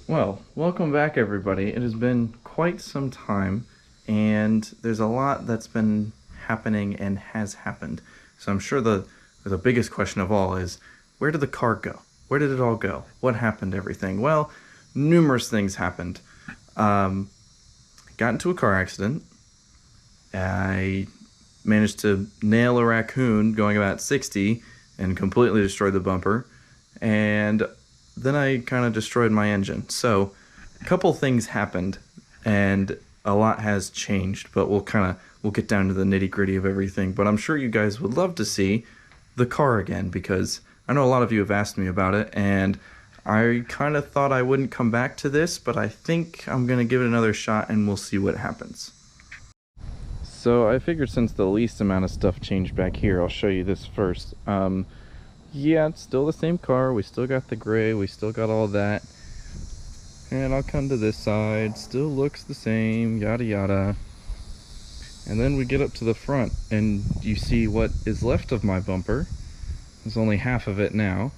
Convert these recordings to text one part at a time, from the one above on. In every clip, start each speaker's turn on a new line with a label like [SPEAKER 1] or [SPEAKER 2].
[SPEAKER 1] Well, welcome back everybody. It has been quite some time and there's a lot that's been happening and has happened. So I'm sure the biggest question of all is, where did the car go? Where did it all go? What happened to everything? Well, numerous things happened. Um, got into a car accident. I managed to nail a raccoon going about 60 and completely destroyed the bumper. And then I kind of destroyed my engine. So a couple things happened and a lot has changed, but we'll get down to the nitty-gritty of everything. But I'm sure you guys would love to see the car again because I know a lot of you have asked me about it and I kind of thought I wouldn't come back to this, but I think I'm going to give it another shot and we'll see what happens. So I figured since the least amount of stuff changed back here, I'll show you this first. Yeah, it's still the same car. We still got the gray. We still got all that. And I'll come to this side. Still looks the same, yada yada. And then we get up to the front and you see what is left of my bumper. There's only half of it now.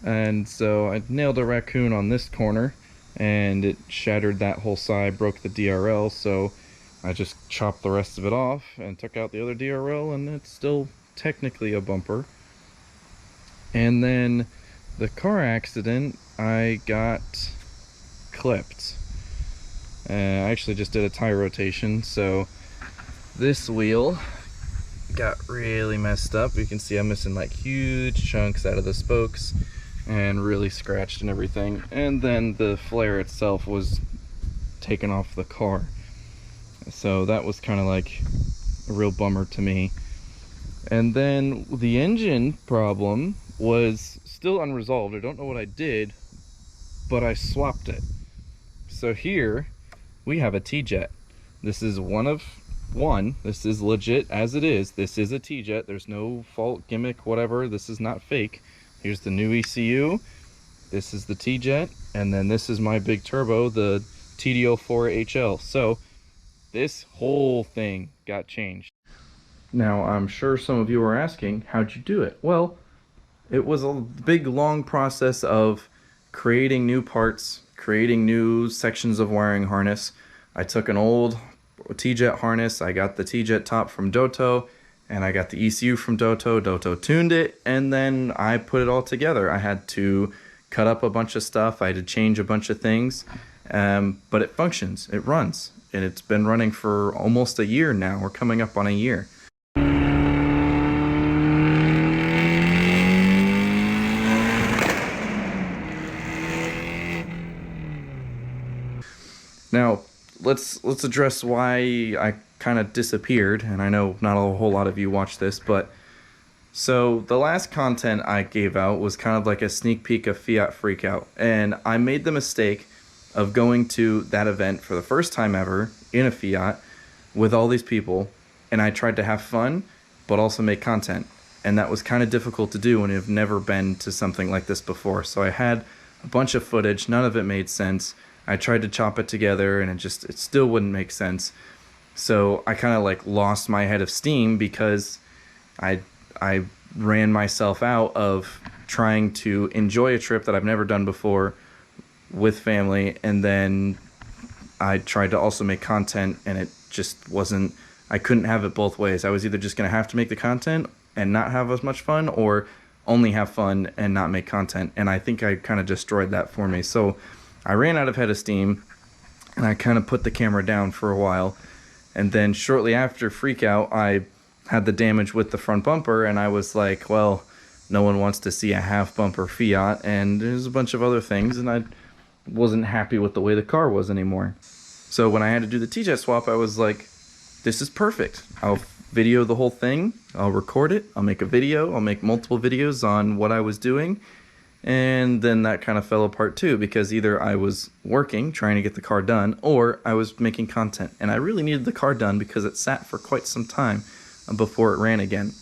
[SPEAKER 1] And so I nailed a raccoon on this corner and it shattered that whole side, broke the DRL. So I just chopped the rest of it off and took out the other DRL and it's still technically a bumper. And then the car accident, I got clipped. I actually just did a tire rotation, so this wheel got really messed up. You can see I'm missing like huge chunks out of the spokes and really scratched and everything. And then the flare itself was taken off the car. So that was kind of like a real bummer to me. And then the engine problem was still unresolved. I don't know what I did, but I swapped it. So here we have a T-Jet. This is one. This is legit as it is. This is a T-Jet. There's no fault, gimmick, whatever. This is not fake. Here's the new ECU. This is the T-Jet. And then this is my big turbo, the TD04HL. So this whole thing got changed. Now, I'm sure some of you are asking, how'd you do it? Well, it was a big, long process of creating new parts, creating new sections of wiring harness. I took an old T-Jet harness, I got the T-Jet top from Doto, and I got the ECU from Doto. Doto tuned it, and then I put it all together. I had to cut up a bunch of stuff, I had to change a bunch of things, but it functions, it runs, and it's been running for almost a year now. We're coming up on a year. Now, let's address why I kind of disappeared, and I know not a whole lot of you watch this, but so the last content I gave out was kind of like a sneak peek of Fiat Freakout, and I made the mistake of going to that event for the first time ever in a Fiat with all these people, and I tried to have fun, but also make content, and that was kind of difficult to do when you've never been to something like this before. So I had a bunch of footage, none of it made sense. I tried to chop it together and it still wouldn't make sense. So I kind of like lost my head of steam because I ran myself out of trying to enjoy a trip that I've never done before with family, and then I tried to also make content and it just wasn't, I couldn't have it both ways. I was either just going to have to make the content and not have as much fun, or only have fun and not make content, and I think I kind of destroyed that for me. So I ran out of head of steam and I kind of put the camera down for a while, and then shortly after Freakout I had the damage with the front bumper, and I was like, well, no one wants to see a half bumper Fiat, and there's a bunch of other things, and I wasn't happy with the way the car was anymore. So when I had to do the T-Jet swap, I was like, this is perfect. I'll video the whole thing, I'll record it, I'll make a video, I'll make multiple videos on what I was doing. And then that kind of fell apart too, because either I was working, trying to get the car done, or I was making content. And I really needed the car done because it sat for quite some time before it ran again.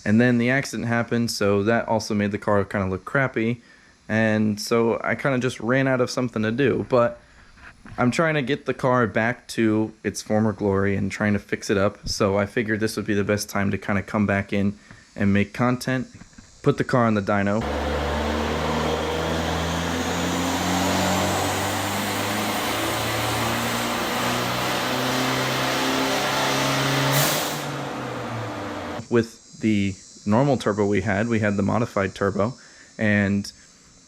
[SPEAKER 1] And then the accident happened, so that also made the car kind of look crappy. And so I kind of just ran out of something to do. But I'm trying to get the car back to its former glory and trying to fix it up. So I figured this would be the best time to kind of come back in and make content. Put the car on the dyno. the normal turbo we had the modified turbo, and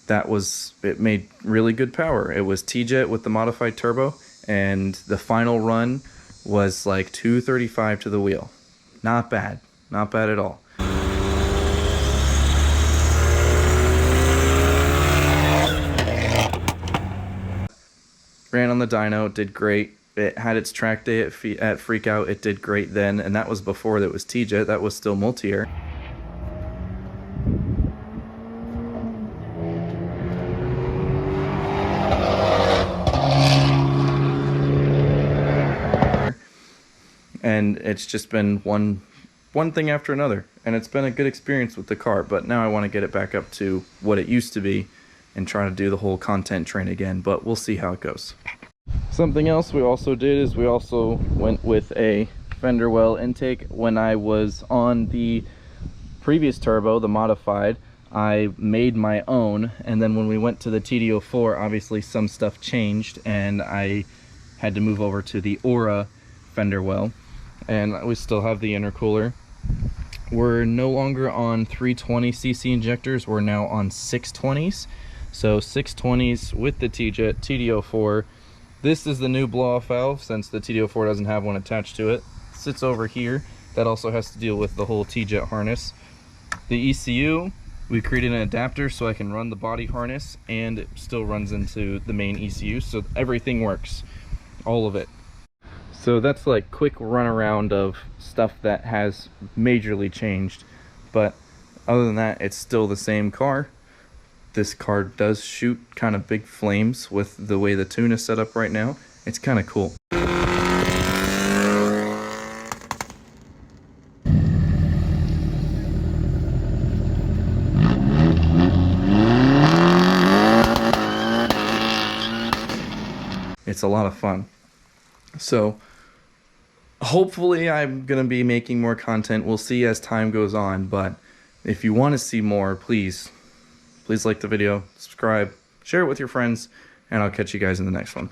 [SPEAKER 1] it made really good power. It was T-Jet with the modified turbo, and the final run was like 235 to the wheel. Not bad. Not bad at all. Ran on the dyno, did great. It had its track day at Freakout. It did great then, and that was before that was T-Jet. That was still multi-air. And it's just been one thing after another, and it's been a good experience with the car. But now I want to get it back up to what it used to be and try to do the whole content train again, but we'll see how it goes. Something else we also did is we also went with a fender well intake. When I was on the previous turbo, the modified, I made my own, and then when we went to the TD04, obviously some stuff changed and I had to move over to the Aura fender well, and we still have the intercooler. We're no longer on 320cc injectors, we're now on 620s. So 620s with the T-Jet TD04. This is the new blow-off valve, since the TD04 doesn't have one attached to it. It sits over here. That also has to deal with the whole T-Jet harness. The ECU, we created an adapter so I can run the body harness and it still runs into the main ECU, so everything works, all of it. So that's like quick run around of stuff that has majorly changed, but other than that, it's still the same car. This car does shoot kind of big flames with the way the tune is set up right now. It's kind of cool. It's a lot of fun. So hopefully I'm going to be making more content. We'll see as time goes on, but if you want to see more, please like the video, subscribe, share it with your friends, and I'll catch you guys in the next one.